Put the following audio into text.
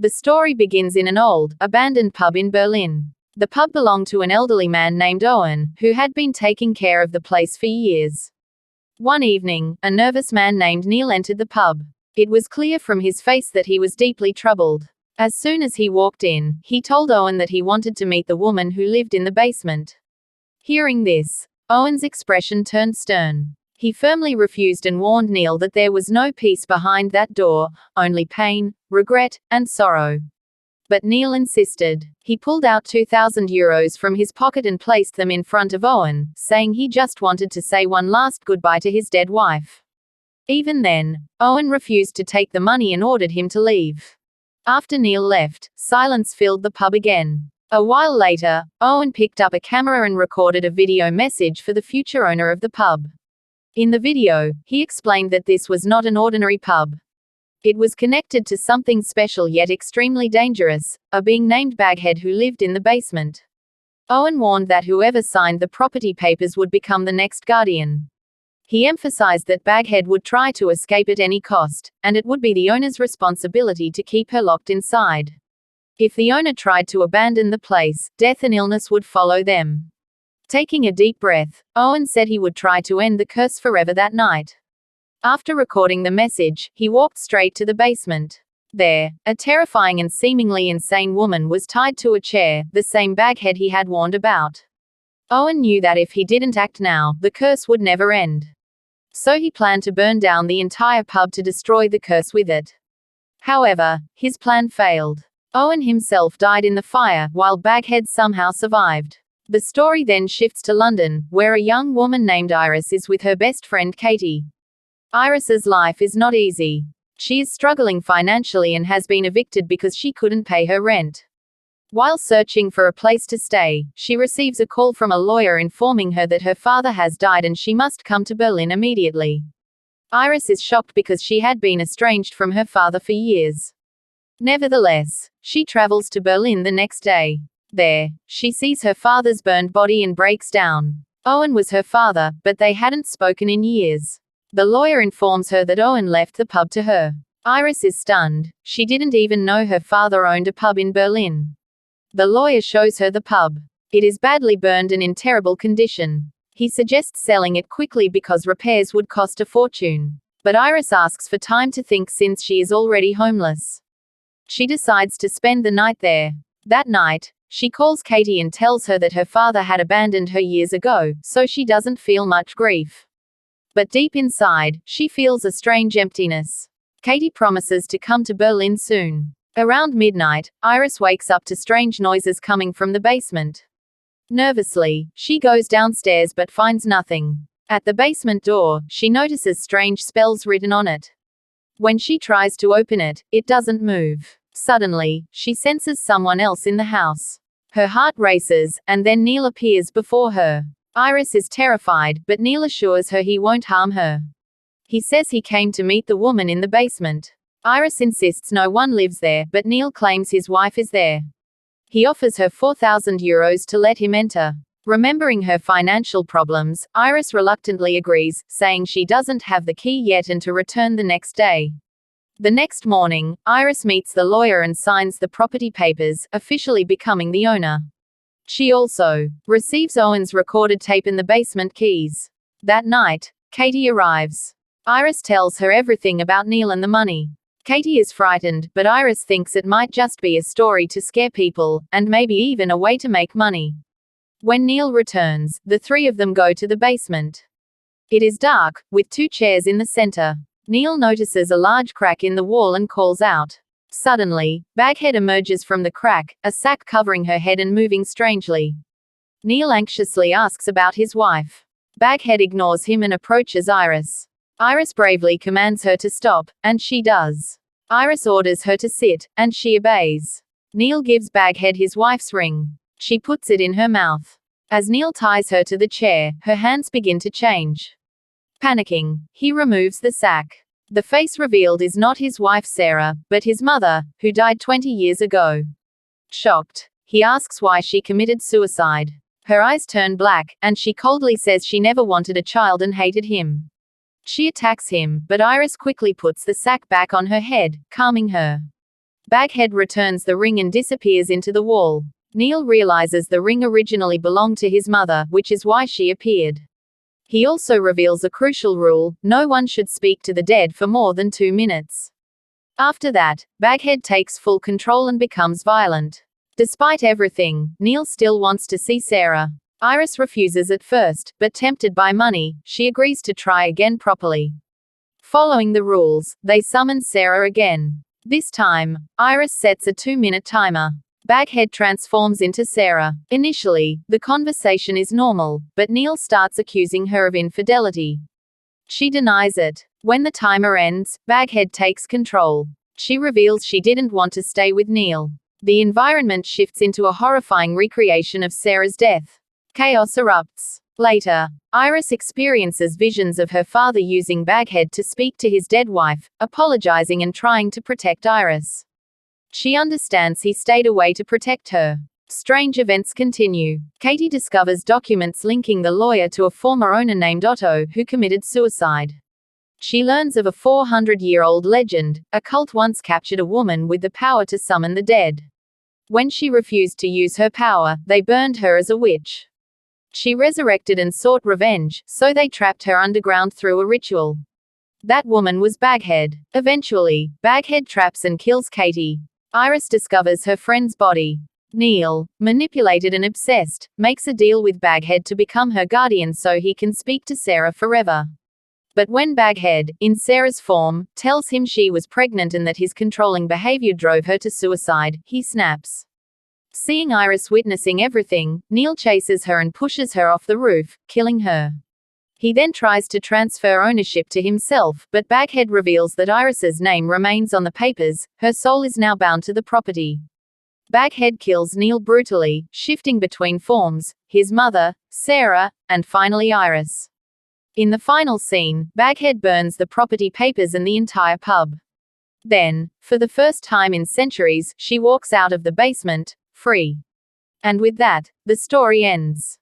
The story begins in an old, abandoned pub in Berlin. The pub belonged to an elderly man named Owen, who had been taking care of the place for years. One evening, a nervous man named Neil entered the pub. It was clear from his face that he was deeply troubled. As soon as he walked in, he told Owen that he wanted to meet the woman who lived in the basement. Hearing this, Owen's expression turned stern. He firmly refused and warned Neil that there was no peace behind that door, only pain, regret, and sorrow. But Neil insisted. He pulled out €2,000 from his pocket and placed them in front of Owen, saying he just wanted to say one last goodbye to his dead wife. Even then, Owen refused to take the money and ordered him to leave. After Neil left, silence filled the pub again. A while later, Owen picked up a camera and recorded a video message for the future owner of the pub. In the video, he explained that this was not an ordinary pub. It was connected to something special yet extremely dangerous, a being named Baghead who lived in the basement. Owen warned that whoever signed the property papers would become the next guardian. He emphasized that Baghead would try to escape at any cost, and it would be the owner's responsibility to keep her locked inside. If the owner tried to abandon the place, death and illness would follow them. Taking a deep breath, Owen said he would try to end the curse forever that night. After recording the message, he walked straight to the basement. There, a terrifying and seemingly insane woman was tied to a chair, the same Baghead he had warned about. Owen knew that if he didn't act now, the curse would never end. So he planned to burn down the entire pub to destroy the curse with it. However, his plan failed. Owen himself died in the fire, while Baghead somehow survived. The story then shifts to London, where a young woman named Iris is with her best friend Katie. Iris's life is not easy. She is struggling financially and has been evicted because she couldn't pay her rent. While searching for a place to stay, she receives a call from a lawyer informing her that her father has died and she must come to Berlin immediately. Iris is shocked because she had been estranged from her father for years. Nevertheless, she travels to Berlin the next day. There, she sees her father's burned body and breaks down. Owen was her father, but they hadn't spoken in years. The lawyer informs her that Owen left the pub to her. Iris is stunned. She didn't even know her father owned a pub in Berlin. The lawyer shows her the pub. It is badly burned and in terrible condition. He suggests selling it quickly because repairs would cost a fortune. But Iris asks for time to think since she is already homeless. She decides to spend the night there. That night, she calls Katie and tells her that her father had abandoned her years ago, so she doesn't feel much grief. But deep inside, she feels a strange emptiness. Katie promises to come to Berlin soon. Around midnight, Iris wakes up to strange noises coming from the basement. Nervously, she goes downstairs but finds nothing. At the basement door, she notices strange spells written on it. When she tries to open it, it doesn't move. Suddenly, she senses someone else in the house. Her heart races, and then Neil appears before her. Iris is terrified, but Neil assures her he won't harm her. He says he came to meet the woman in the basement. Iris insists no one lives there, but Neil claims his wife is there. He offers her €4,000 to let him enter. Remembering her financial problems, Iris reluctantly agrees, saying she doesn't have the key yet and to return the next day. The next morning, Iris meets the lawyer and signs the property papers, officially becoming the owner. She also receives Owen's recorded tape and the basement keys. That night, Katie arrives. Iris tells her everything about Neil and the money. Katie is frightened, but Iris thinks it might just be a story to scare people, and maybe even a way to make money. When Neil returns, the three of them go to the basement. It is dark, with two chairs in the center. Neil notices a large crack in the wall and calls out. Suddenly, Baghead emerges from the crack, a sack covering her head and moving strangely. Neil anxiously asks about his wife. Baghead ignores him and approaches Iris. Iris bravely commands her to stop, and she does. Iris orders her to sit, and she obeys. Neil gives Baghead his wife's ring. She puts it in her mouth. As Neil ties her to the chair, her hands begin to change. Panicking, he removes the sack. The face revealed is not his wife Sarah, but his mother, who died 20 years ago. Shocked, he asks why she committed suicide. Her eyes turn black, and she coldly says she never wanted a child and hated him. She attacks him, but Iris quickly puts the sack back on her head, calming her. Baghead returns the ring and disappears into the wall. Neil realizes the ring originally belonged to his mother, which is why she appeared. He also reveals a crucial rule: no one should speak to the dead for more than 2 minutes. After that, Baghead takes full control and becomes violent. Despite everything, Neil still wants to see Sarah. Iris refuses at first, but tempted by money, she agrees to try again properly. Following the rules, they summon Sarah again. This time, Iris sets a 2-minute timer. Baghead transforms into Sarah. Initially, the conversation is normal, but Neil starts accusing her of infidelity. She denies it. When the timer ends, Baghead takes control. She reveals she didn't want to stay with Neil. The environment shifts into a horrifying recreation of Sarah's death. Chaos erupts. Later, Iris experiences visions of her father using Baghead to speak to his dead wife, apologizing and trying to protect Iris. She understands he stayed away to protect her. Strange events continue. Katie discovers documents linking the lawyer to a former owner named Otto who committed suicide. She learns of a 400-year-old legend: a cult once captured a woman with the power to summon the dead. When she refused to use her power, they burned her as a witch. She resurrected and sought revenge, so they trapped her underground through a ritual. That woman was Baghead. Eventually, Baghead traps and kills Katie. Iris discovers her friend's body. Neil, manipulated and obsessed, makes a deal with Baghead to become her guardian so he can speak to Sarah forever. But when Baghead, in Sarah's form, tells him she was pregnant and that his controlling behavior drove her to suicide, he snaps. Seeing Iris witnessing everything, Neil chases her and pushes her off the roof, killing her. He then tries to transfer ownership to himself, but Baghead reveals that Iris's name remains on the papers. Her soul is now bound to the property. Baghead kills Neil brutally, shifting between forms: his mother, Sarah, and finally Iris. In the final scene, Baghead burns the property papers and the entire pub. Then, for the first time in centuries, she walks out of the basement, free. And with that, the story ends.